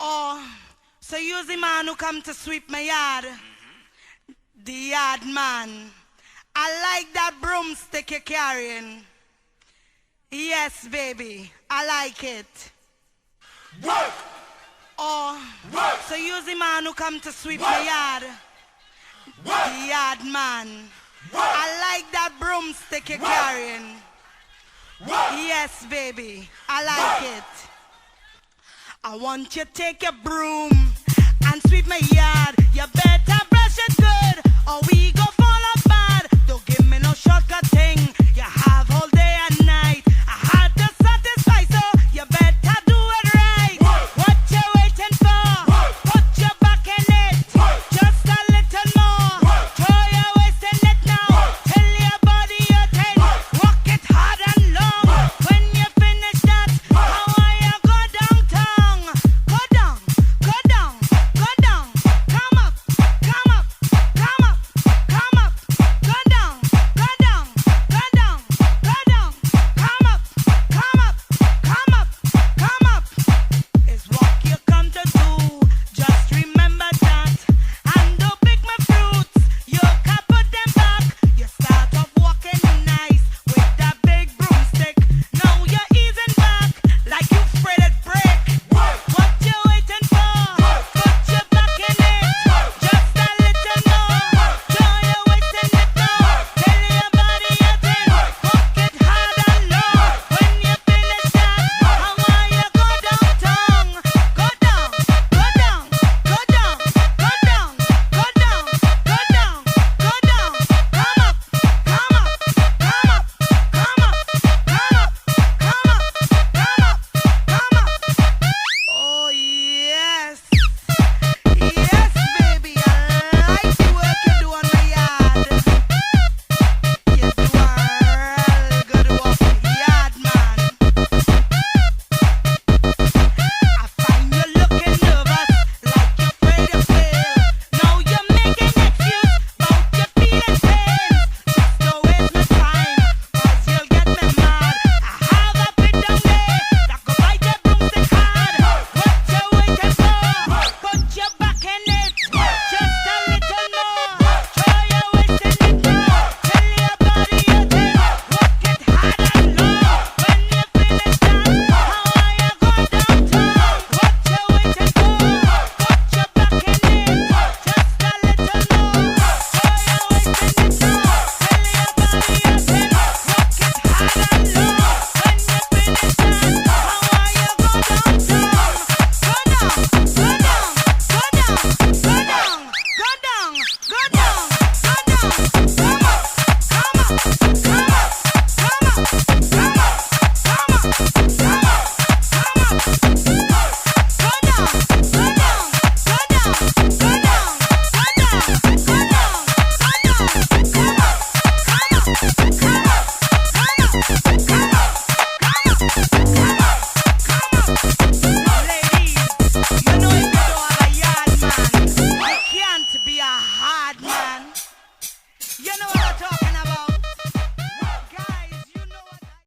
Oh, so you's the man who come to sweep my yard? The yard man. I like that broomstick you're carrying. Yes, baby, I like it. Work! Oh, Work! so you's the man who come to sweep my yard? Work! The yard man. Work! I like that broomstick you're Work! carrying. Work! Yes, baby, I like it. I want you to take your broom and sweep my yard. You better brush it good, or we